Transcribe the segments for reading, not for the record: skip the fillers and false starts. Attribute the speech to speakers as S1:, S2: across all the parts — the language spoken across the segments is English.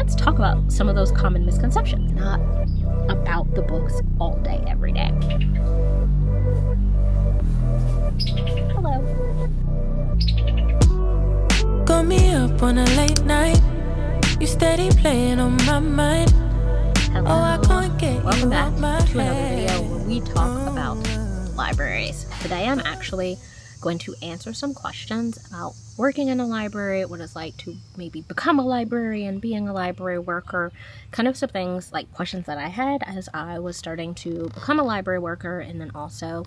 S1: let's talk about some of those common misconceptions, not about the books all day, every day. Hello.
S2: Got me up on a late night. You steady playing on my mind.
S1: Hello.
S2: Oh, I can't get
S1: Welcome
S2: you
S1: back
S2: out my
S1: to another
S2: head.
S1: video where we talk about libraries. Today I'm actually going to answer some questions about working in a library, what it's like to maybe become a librarian, being a library worker, kind of some things like questions that I had as I was starting to become a library worker, and then also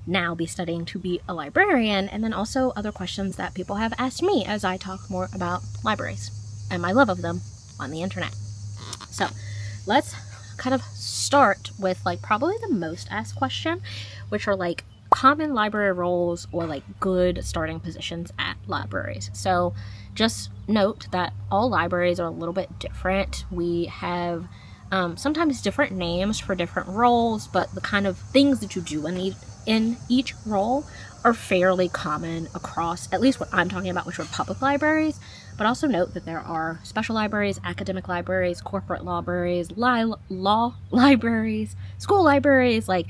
S1: now be studying to be a librarian, and then also other questions that people have asked me as I talk more about libraries and my love of them on the internet. So let's kind of start with like probably the most asked question, which are like common library roles or like good starting positions at libraries. So just note that all libraries are a little bit different. We have sometimes different names for different roles, but the kind of things that you do in each role are fairly common across at least what I'm talking about, which are public libraries. But also note that there are special libraries, academic libraries, corporate libraries, law libraries, school libraries, like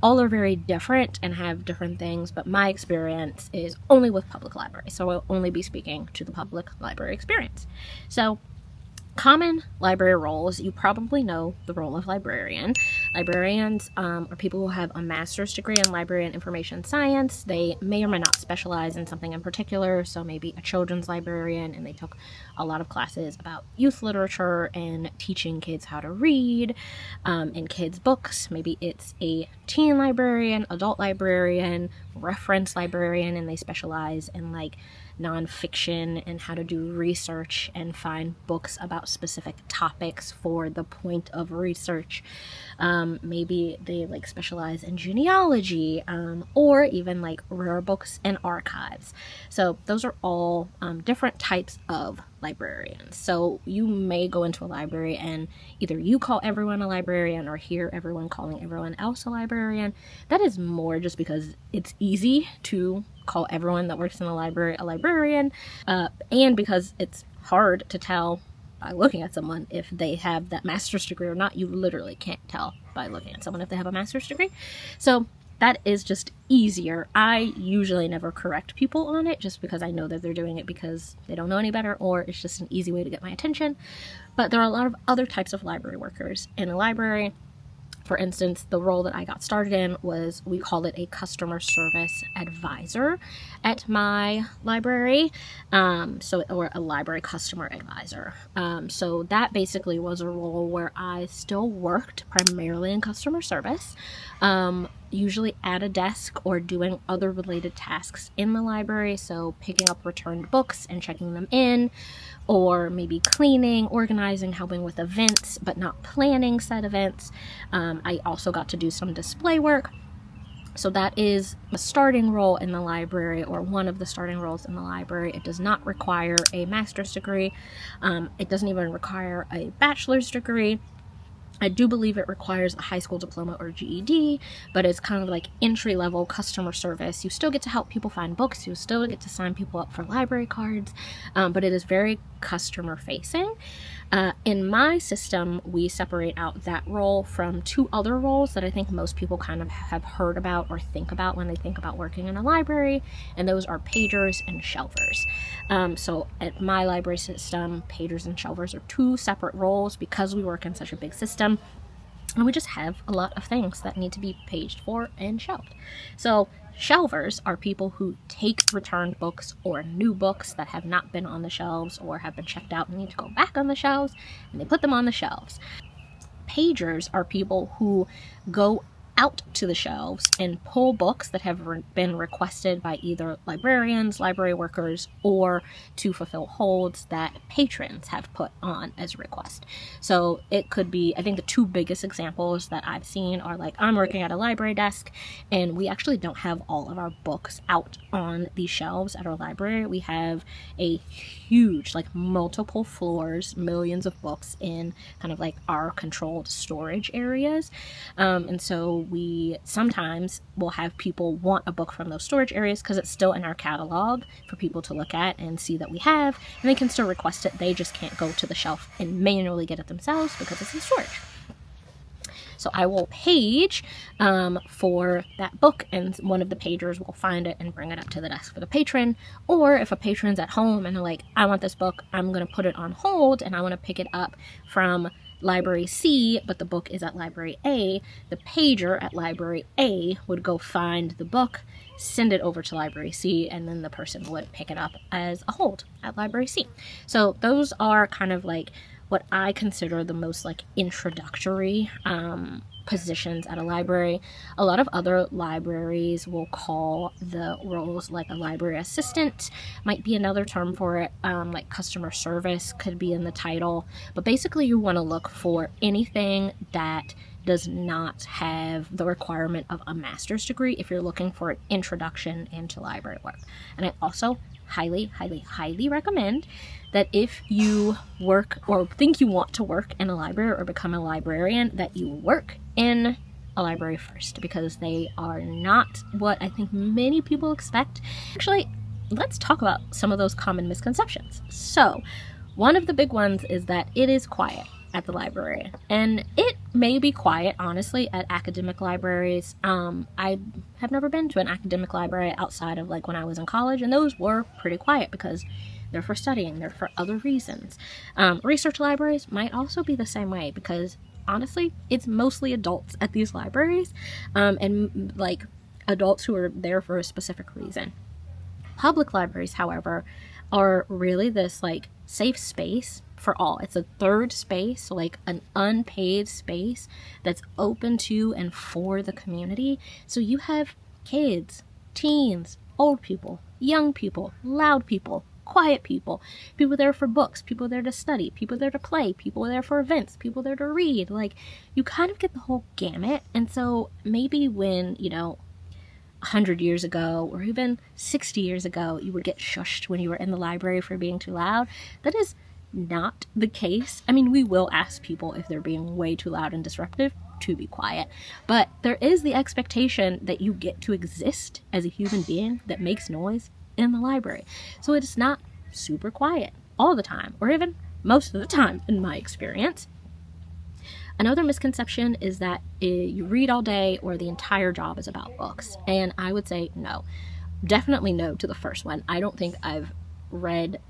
S1: all are very different and have different things, but my experience is only with public libraries, so I'll only be speaking to the public library experience. So common library roles, you probably know the role of librarian. Librarians are people who have a master's degree in library and information science. They may or may not specialize in something in particular, so maybe a children's librarian, and they took a lot of classes about youth literature and teaching kids how to read in kids' books. Maybe it's a teen librarian, adult librarian, reference librarian, and they specialize in like nonfiction and how to do research and find books about specific topics for the point of research. Maybe they like specialize in genealogy or even like rare books and archives. So those are all different types of librarians. So you may go into a library and either you call everyone a librarian or hear everyone calling everyone else a librarian. That is more just because it's easy to call everyone that works in the library a librarian, and because it's hard to tell by looking at someone if they have that master's degree or not. You literally can't tell by looking at someone if they have a master's degree. So that is just easier. I usually never correct people on it just because I know that they're doing it because they don't know any better, or it's just an easy way to get my attention. But there are a lot of other types of library workers in a library. For instance, the role that I got started in was, we call it a customer service advisor at my library, or a library customer advisor. So that basically was a role where I still worked primarily in customer service, usually at a desk or doing other related tasks in the library, so picking up returned books and checking them in, or maybe cleaning, organizing, helping with events, but not planning said events. I also got to do some display work. So that is a starting role in the library, or one of the starting roles in the library. It does not require a master's degree. It doesn't even require a bachelor's degree. I do believe it requires a high school diploma or GED, but it's kind of like entry-level customer service. You still get to help people find books, you still get to sign people up for library cards, but it is very customer-facing. In my system, we separate out that role from two other roles that I think most people kind of have heard about or think about when they think about working in a library, and those are pagers and shelvers. So at my library system, pagers and shelvers are two separate roles because we work in such a big system. And we just have a lot of things that need to be paged for and shelved. So shelvers are people who take returned books or new books that have not been on the shelves or have been checked out and need to go back on the shelves, and they put them on the shelves. Pagers are people who go out to the shelves and pull books that have been requested by either librarians, library workers, or to fulfill holds that patrons have put on as a request. So it could be, I think the two biggest examples that I've seen are like, I'm working at a library desk and we actually don't have all of our books out on the shelves at our library. We have a huge, like multiple floors, millions of books in kind of like our controlled storage areas. And so we sometimes will have people want a book from those storage areas because it's still in our catalog for people to look at and see that we have, and they can still request it. They just can't go to the shelf and manually get it themselves because it's in storage. So I will page for that book, and one of the pagers will find it and bring it up to the desk for the patron. Or if a patron's at home and they're like, I want this book, I'm going to put it on hold and I want to pick it up from Library C, but the book is at Library A, the pager at Library A would go find the book, send it over to Library C, and then the person would pick it up as a hold at Library C. So those are kind of like what I consider the most like introductory positions at a library. A lot of other libraries will call the roles like a library assistant, might be another term for it, like customer service could be in the title. But basically you want to look for anything that does not have the requirement of a master's degree if you're looking for an introduction into library work. And I also highly, highly, highly recommend that if you work or think you want to work in a library or become a librarian, that you work in a library first, because they are not what I think many people expect. Actually, let's talk about some of those common misconceptions. So, one of the big ones is that it is quiet at the library, and it may be quiet, honestly, at academic libraries. I have never been to an academic library outside of like when I was in college, and those were pretty quiet because they're for studying, they're for other reasons. Research libraries might also be the same way because honestly, it's mostly adults at these libraries, and like adults who are there for a specific reason. Public libraries, however, are really this like safe space for all. It's a third space, so like an unpaid space that's open to and for the community. So you have kids, teens, old people, young people, loud people, quiet people there for books, people there to study, people there to play, people there for events, people there to read. Like, you kind of get the whole gamut. And so maybe when, 100 years ago or even 60 years ago, you would get shushed when you were in the library for being too loud. That is not the case. I mean, we will ask people if they're being way too loud and disruptive to be quiet, but there is the expectation that you get to exist as a human being that makes noise in the library. So it's not super quiet all the time, or even most of the time in my experience. Another misconception is that you read all day or the entire job is about books. And I would say no. Definitely no to the first one. I don't think I've read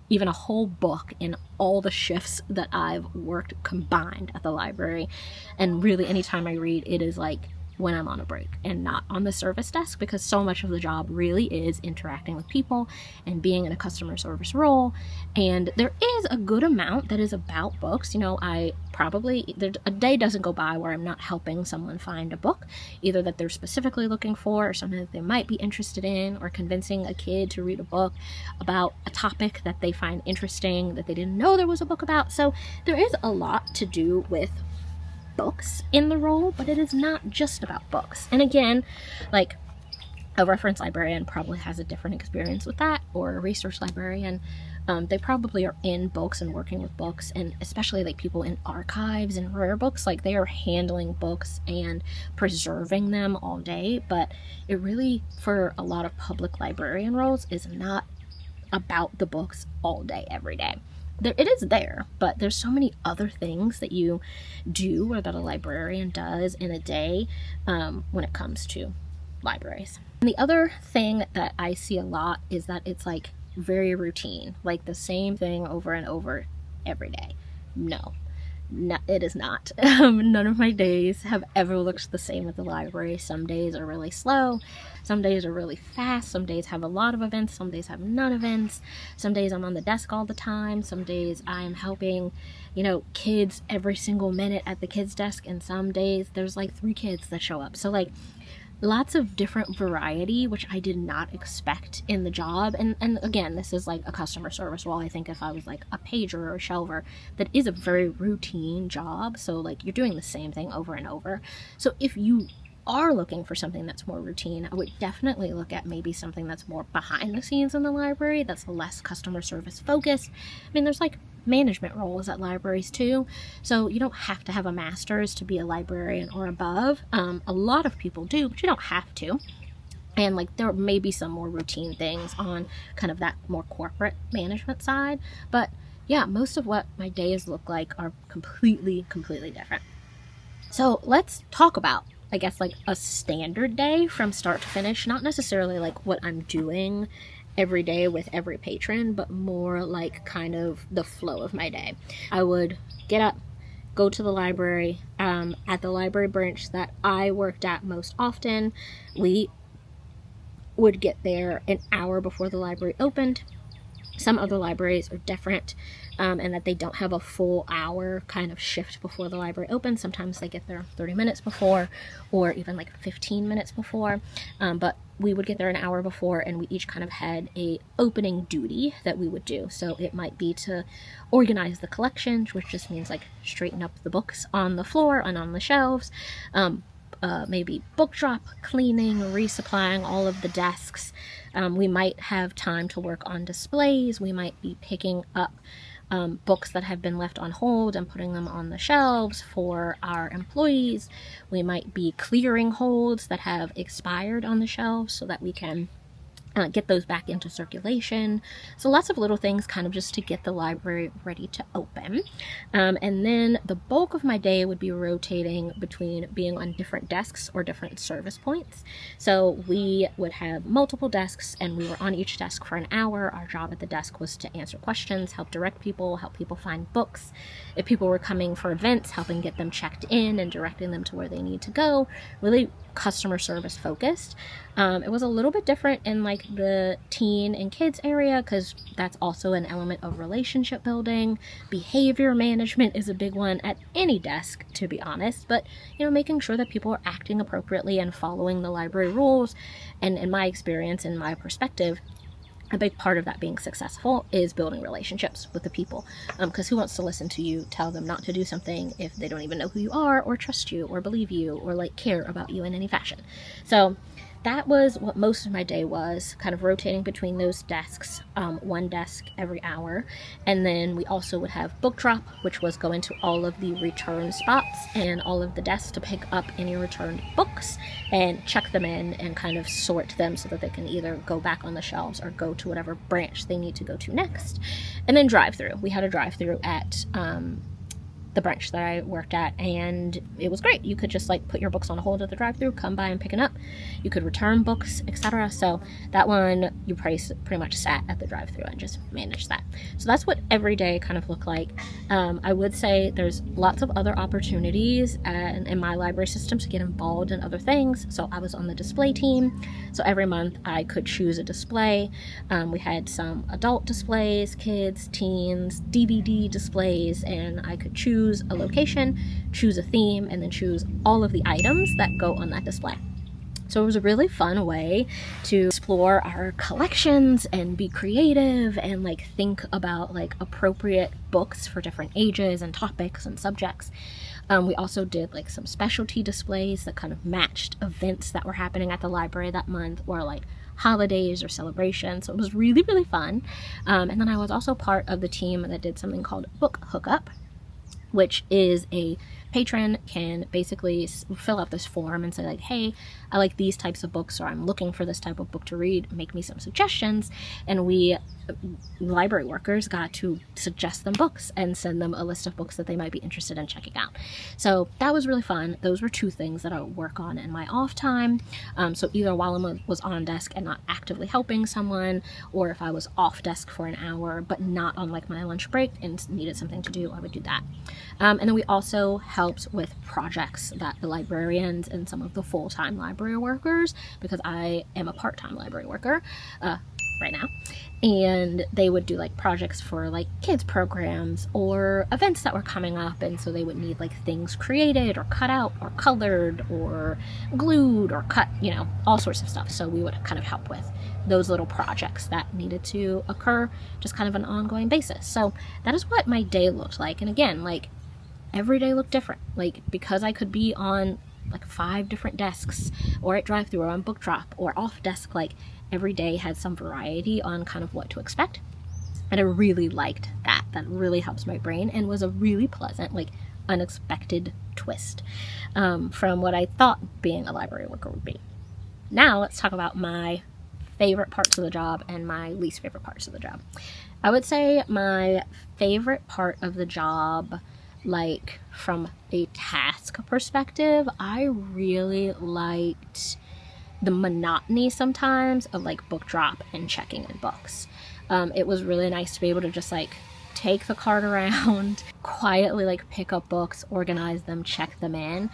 S1: even a whole book in all the shifts that I've worked combined at the library. And really, anytime I read, it is like when I'm on a break and not on the service desk, because so much of the job really is interacting with people and being in a customer service role. And there is a good amount that is about books. A day doesn't go by where I'm not helping someone find a book, either that they're specifically looking for or something that they might be interested in, or convincing a kid to read a book about a topic that they find interesting that they didn't know there was a book about. So there is a lot to do with books in the role, but it is not just about books. And again, like a reference librarian probably has a different experience with that, or a research librarian. They probably are in books and working with books, and especially like people in archives and rare books, like they are handling books and preserving them all day. But it really, for a lot of public librarian roles, is not about the books all day, every day. It is there, but there's so many other things that you do or that a librarian does in a day when it comes to libraries. And the other thing that I see a lot is that it's like very routine, like the same thing over and over every day. No, it is not. None of my days have ever looked the same at the library. Some days are really slow, some days are really fast, some days have a lot of events, some days have none events, some days I'm on the desk all the time, some days I'm helping kids every single minute at the kids desk, and some days there's like 3 kids that show up. So like lots of different variety, which I did not expect in the job. And again, this is like a customer service role. I think if I was like a pager or a shelver, that is a very routine job. So like you're doing the same thing over and over. So if you are looking for something that's more routine, I would definitely look at maybe something that's more behind the scenes in the library, that's less customer service focused. I mean, there's like management roles at libraries too. So you don't have to have a master's to be a librarian or above. A lot of people do, but you don't have to. And like there may be some more routine things on kind of that more corporate management side. But yeah, most of what my days look like are completely different. So let's talk about, I guess, like a standard day from start to finish. Not necessarily like what I'm doing every day with every patron, but more like kind of the flow of my day. I would get up, go to the library. At the library branch that I worked at most often, we would get there an hour before the library opened. Some other libraries are different, and that they don't have a full hour kind of shift before the library opens. Sometimes they get there 30 minutes before, or even like 15 minutes before. But we would get there an hour before, and we each kind of had a opening duty that we would do. So it might be to organize the collection, which just means like straighten up the books on the floor and on the shelves. Maybe book drop, cleaning, resupplying all of the desks. We might have time to work on displays. We might be picking up books that have been left on hold and putting them on the shelves for our employees. We might be clearing holds that have expired on the shelves so that we can get those back into circulation. So lots of little things kind of just to get the library ready to open. And then the bulk of my day would be rotating between being on different desks or different service points. So we would have multiple desks, and we were on each desk for an hour. Our job at the desk was to answer questions, help direct people, help people find books. If people were coming for events, helping get them checked in and directing them to where they need to go. Really customer service focused. It was a little bit different in like the teen and kids area, because that's also an element of relationship building. Behavior management is a big one at any desk, to be honest, but making sure that people are acting appropriately and following the library rules. And in my experience, in my perspective, a big part of that being successful is building relationships with the people, because who wants to listen to you tell them not to do something if they don't even know who you are or trust you or believe you or like care about you in any fashion. So that was what most of my day was, kind of rotating between those desks, one desk every hour. And then we also would have book drop, which was going to all of the return spots and all of the desks to pick up any returned books and check them in and kind of sort them so that they can either go back on the shelves or go to whatever branch they need to go to next. And then drive through. We had a drive through at the branch that I worked at, and it was great. You could just like put your books on hold at the drive-thru, come by and pick it up. You could return books, etc. So that one, you pretty much sat at the drive-thru and just managed that. So that's what every day kind of looked like. I would say there's lots of other opportunities in my library system to get involved in other things. So I was on the display team. So every month I could choose a display. We had some adult displays, kids, teens, DVD displays, and I could choose a location, choose a theme, and then choose all of the items that go on that display. So it was a really fun way to explore our collections and be creative and like think about like appropriate books for different ages and topics and subjects. We also did like some specialty displays that kind of matched events that were happening at the library that month, or like holidays or celebrations. So it was really fun. And then I was also part of the team that did something called Book Hookup, which is a patron can basically fill out this form and say like, hey, I like these types of books, or I'm looking for this type of book to read, make me some suggestions. And we library workers got to suggest them books and send them a list of books that they might be interested in checking out. So that was really fun. Those were two things that I would work on in my off time. So either while I was on desk and not actively helping someone, or if I was off desk for an hour but not on like my lunch break and needed something to do, I would do that. And then we also helped with projects that the librarians and some of the full-time library workers, because I am a part-time library worker right now, and they would do like projects for like kids programs or events that were coming up, and so they would need like things created or cut out or colored or glued or cut, all sorts of stuff. So we would kind of help with those little projects that needed to occur, just kind of an ongoing basis. So that is what my day looked like. And again, like every day looked different, like because I could be on like 5 different desks, or at drive-thru, or on book drop, or off desk. Like every day had some variety on kind of what to expect. And I really liked that. That really helps my brain and was a really pleasant, like, unexpected twist from what I thought being a library worker would be. Now let's talk about my favorite parts of the job and my least favorite parts of the job. I would say my favorite part of the job, like from a task perspective, I really liked the monotony sometimes of like book drop and checking in books. It was really nice to be able to just like take the cart around, quietly like pick up books, organize them, check them in.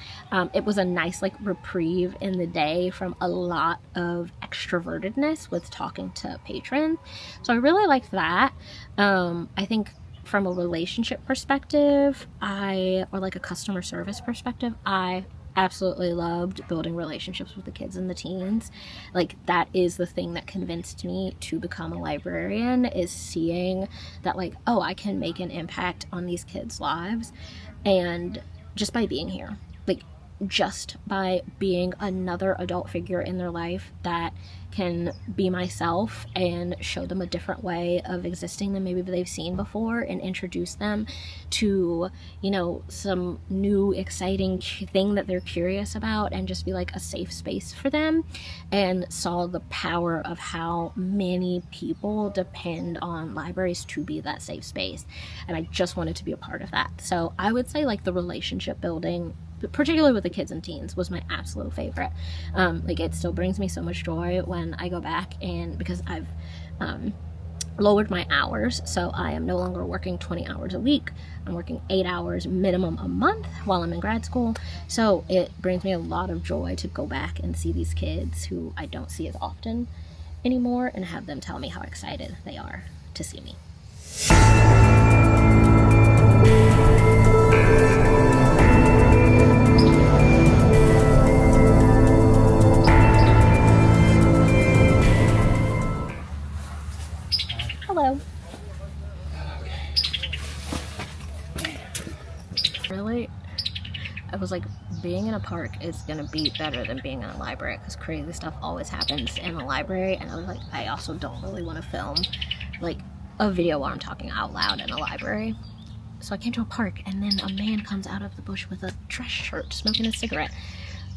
S1: It was a nice like reprieve in the day from a lot of extrovertedness with talking to patrons. So I really liked that. I think from a relationship perspective, or like a customer service perspective, I absolutely loved building relationships with the kids and the teens. Like, that is the thing that convinced me to become a librarian, is seeing that, like, oh, I can make an impact on these kids' lives, and just by being here, like, just by being another adult figure in their life that can be myself and show them a different way of existing than maybe they've seen before, and introduce them to, you know, some new exciting thing that they're curious about, and just be like a safe space for them, and saw the power of how many people depend on libraries to be that safe space. And I just wanted to be a part of that. So I would say like the relationship building, particularly with the kids and teens, was my absolute favorite. Like, it still brings me so much joy when I go back, and because I've lowered my hours, so I am no longer working 20 hours a week. I'm working 8 hours minimum a month while I'm in grad school. So it brings me a lot of joy to go back and see these kids who I don't see as often anymore, and have them tell me how excited they are to see me. Hello. Really, I was like, being in a park is gonna be better than being in a library, because crazy stuff always happens in the library, and I was like, I also don't really want to film like a video where I'm talking out loud in a library. So I came to a park, and then a man comes out of the bush with a dress shirt, smoking a cigarette.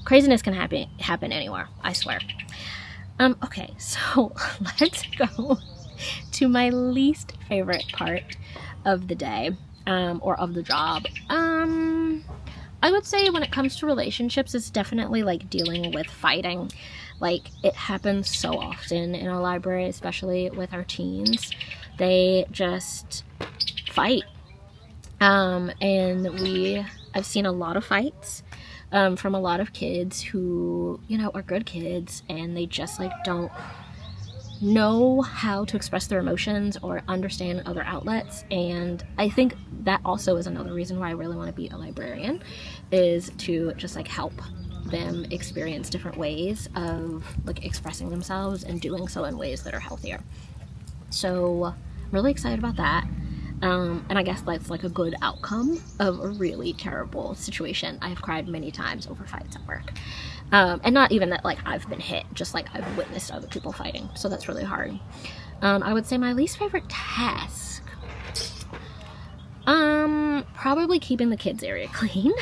S1: Craziness can happen anywhere, I swear. Okay, so let's go to my least favorite part of the day, or of the job. I would say when it comes to relationships, it's definitely like dealing with fighting. Like, it happens so often in a library, especially with our teens. They just fight. And I've seen a lot of fights from a lot of kids who, you know, are good kids, and they just like don't know how to express their emotions or understand other outlets. And I think that also is another reason why I really want to be a librarian, is to just like help them experience different ways of like expressing themselves, and doing so in ways that are healthier. So I'm really excited about that. And I guess that's like a good outcome of a really terrible situation. I've cried many times over fights at work. And not even that like I've been hit, just like I've witnessed other people fighting. So that's really hard. I would say my least favorite task, probably keeping the kids area clean.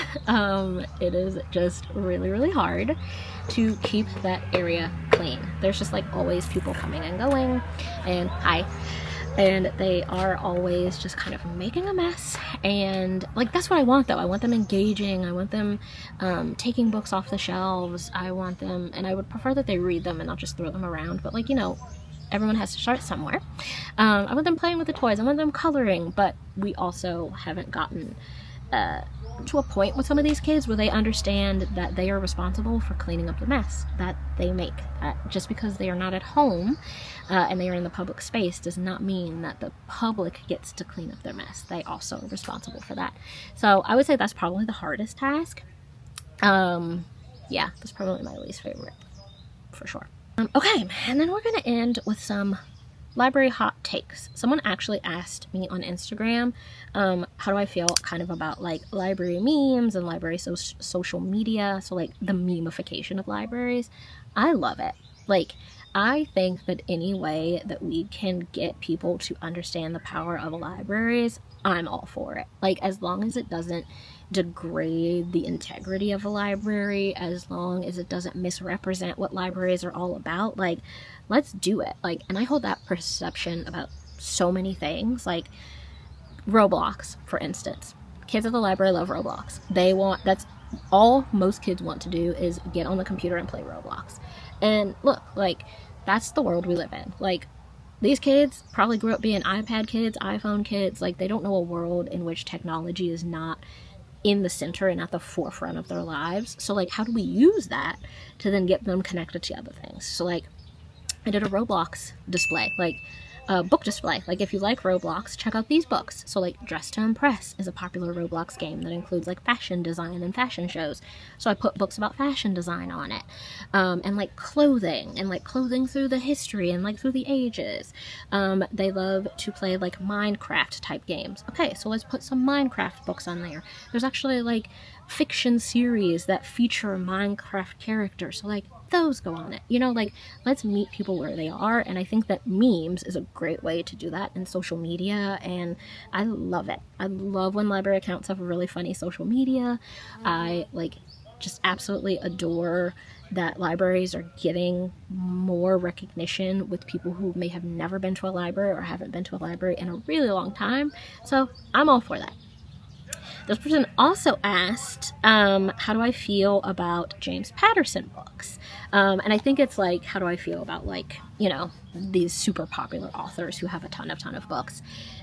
S1: It is just really, really hard to keep that area clean. There's just like always people coming and going, and and they are always just kind of making a mess. And like, that's what I want though. I want them engaging. I want them taking books off the shelves. I want them, and I would prefer that they read them and not just throw them around, but like, you know, everyone has to start somewhere. I want them playing with the toys. I want them coloring, but we also haven't gotten to a point with some of these kids where they understand that they are responsible for cleaning up the mess that they make. Just because they are not at home and they are in the public space does not mean that the public gets to clean up their mess. They also are responsible for that. So I would say that's probably the hardest task. Yeah, that's probably my least favorite for sure. Okay, and then we're gonna end with some library hot takes. Someone actually asked me on Instagram, how do I feel kind of about like library memes and library social media, so like the memification of libraries. I love it. Like, I think that any way that we can get people to understand the power of libraries, I'm all for it. Like, as long as it doesn't degrade the integrity of a library, as long as it doesn't misrepresent what libraries are all about, like, let's do it. Like, and I hold that perception about so many things. Like, Roblox, for instance. Kids at the library love Roblox. That's all most kids want to do, is get on the computer and play Roblox. And look, like, that's the world we live in. Like, these kids probably grew up being iPad kids, iPhone kids. Like, they don't know a world in which technology is not in the center and at the forefront of their lives. So, like, how do we use that to then get them connected to other things? So, like, I did a Roblox display, like a book display. Like, if you like Roblox, check out these books. So, like, Dress to Impress is a popular Roblox game that includes, like, fashion design and fashion shows. So I put books about fashion design on it. And, like, clothing, and, like, clothing through the history and, like, through the ages. They love to play, like, Minecraft type games. Okay, so let's put some Minecraft books on there. There's actually, like, fiction series that feature Minecraft characters. So, like, those go on it. You know, like, let's meet people where they are. And I think that memes is a great way to do that in social media, and I love it. I love when library accounts have really funny social media. I, like, just absolutely adore that libraries are getting more recognition with people who may have never been to a library or haven't been to a library in a really long time. So I'm all for that. This person also asked, how do I feel about James Patterson books? And I think it's like, how do I feel about, like, you know, these super popular authors who have a ton of books?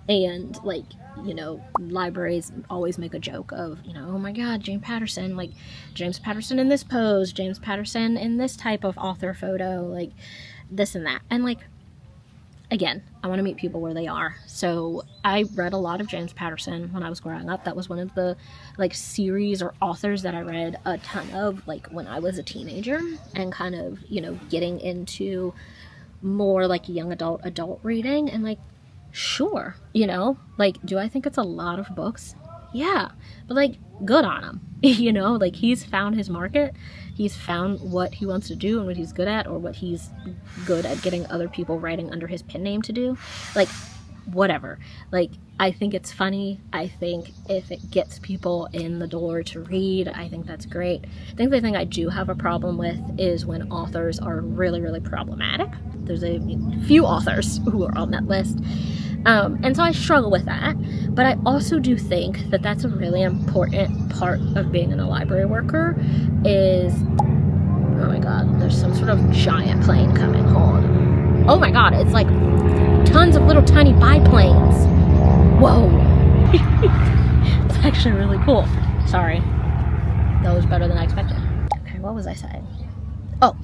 S1: And, like, you know, libraries always make a joke of, you know, oh my God, James Patterson, like, James Patterson in this pose, James Patterson in this type of author photo, like, this and that. And, like, again, I want to meet people where they are. So I read a lot of James Patterson when I was growing up. That was one of the, like, series or authors that I read a ton of, like, when I was a teenager, and kind of, you know, getting into more, like, young adult reading. And, like, sure, you know, like, do I think it's a lot of books? Yeah, but, like, good on him. You know, like, he's found his market. He's found what he wants to do and what he's good at, or what he's good at getting other people writing under his pen name to do. Like, whatever. Like, I think it's funny. I think if it gets people in the door to read, I think that's great. I think the thing I do have a problem with is when authors are really, really problematic. There's a few authors who are on that list. And so I struggle with that. But I also do think that that's a really important part of being a library worker is... Oh my God, there's some sort of giant plane coming. Hold on. Oh my God, it's like tons of little tiny biplanes. Whoa. It's actually really cool. Sorry. That was better than I expected. Okay, what was I saying? Oh,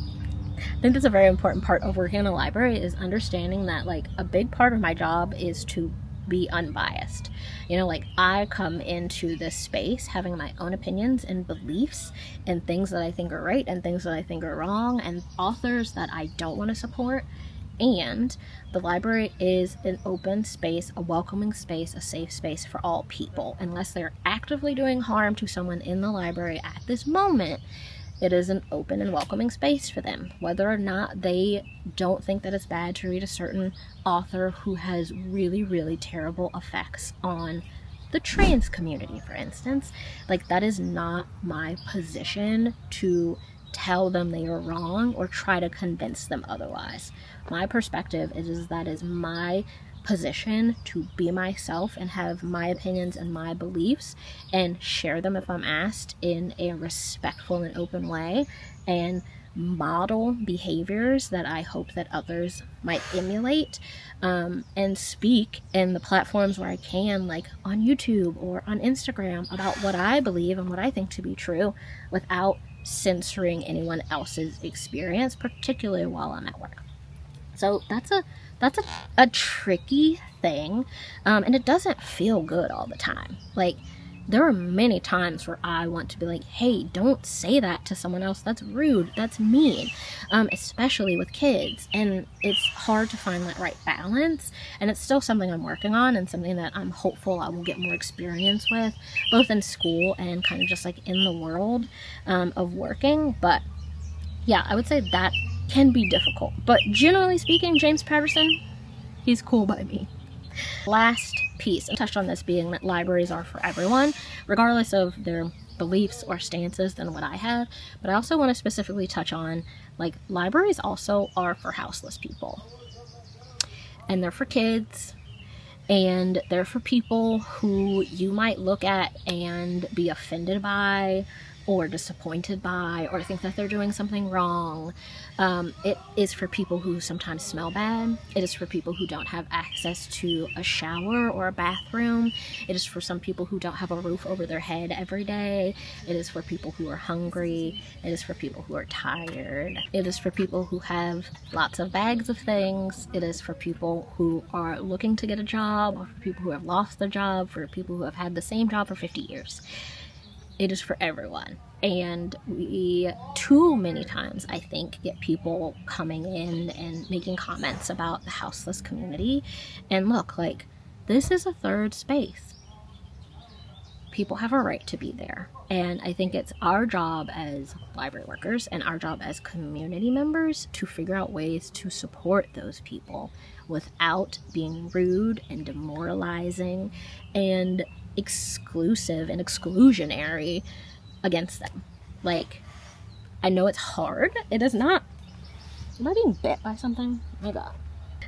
S1: I think that's a very important part of working in a library, is understanding that, like, a big part of my job is to be unbiased. You know, like, I come into this space having my own opinions and beliefs and things that I think are right and things that I think are wrong and authors that I don't want to support. And the library is an open space, a welcoming space, a safe space for all people. Unless they're actively doing harm to someone in the library at this moment, it is an open and welcoming space for them. Whether or not they don't think that it's bad to read a certain author who has really, really terrible effects on the trans community, for instance. Like, that is not my position to tell them they are wrong or try to convince them otherwise. My perspective is that is my position to be myself and have my opinions and my beliefs and share them if I'm asked in a respectful and open way, and model behaviors that I hope that others might emulate, and speak in the platforms where I can, like on YouTube or on Instagram, about what I believe and what I think to be true without censoring anyone else's experience, particularly while I'm at work. So that's a tricky thing, and it doesn't feel good all the time. Like, there are many times where I want to be like, hey, don't say that to someone else. That's rude. That's mean, especially with kids. And it's hard to find that right balance. And it's still something I'm working on, and something that I'm hopeful I will get more experience with, both in school and kind of just like in the world of working. But yeah, I would say that can be difficult. But generally speaking, James Patterson, he's cool by me. Last piece, I touched on this, being that libraries are for everyone, regardless of their beliefs or stances than what I have. But I also want to specifically touch on, like, libraries also are for houseless people. And they're for kids, and they're for people who you might look at and be offended by, or disappointed by, or think that they're doing something wrong. It is for people who sometimes smell bad. It is for people who don't have access to a shower or a bathroom. It is for some people who don't have a roof over their head every day. It is for people who are hungry. It is for people who are tired. It is for people who have lots of bags of things. It is for people who are looking to get a job, or for people who have lost their job, for people who have had the same job for 50 years. It is for everyone. And we too many times, I think, get people coming in and making comments about the houseless community. And look, like, this is a third space. People have a right to be there. And I think it's our job as library workers and our job as community members to figure out ways to support those people without being rude and demoralizing and exclusive and exclusionary against them. Like, I know it's hard. It is not. Am I being bit by something? Oh my god.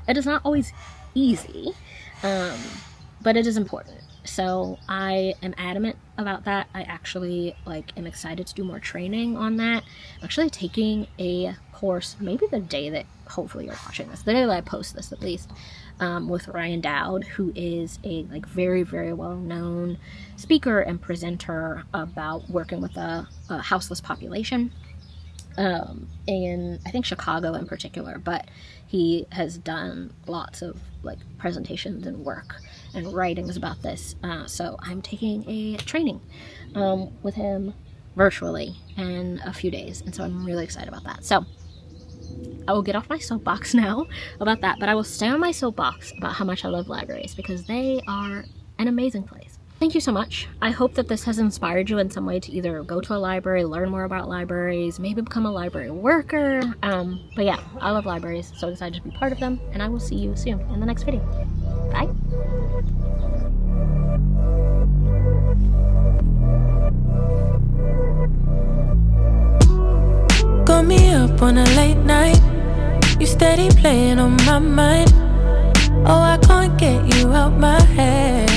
S1: It is not always easy, but it is important. So I am adamant about that. I actually am excited to do more training on that. I'm actually taking a course, maybe the day that, hopefully you're watching this, the day that I post this at least, with Ryan Dowd, who is a very, very well-known speaker and presenter about working with a houseless population in, I think, Chicago in particular, but he has done lots of presentations and work and writings about this. So I'm taking a training with him virtually in a few days, and so I'm really excited about that. So I will get off my soapbox now about that, but I will stay on my soapbox about how much I love libraries, because they are an amazing place. Thank you so much. I hope that this has inspired you in some way to either go to a library, learn more about libraries, maybe become a library worker. But yeah, I love libraries, so excited to be part of them, and I will see you soon in the next video. Bye.
S2: Got me up on a late night. You steady playing on my mind. Oh, I can't get you out my head.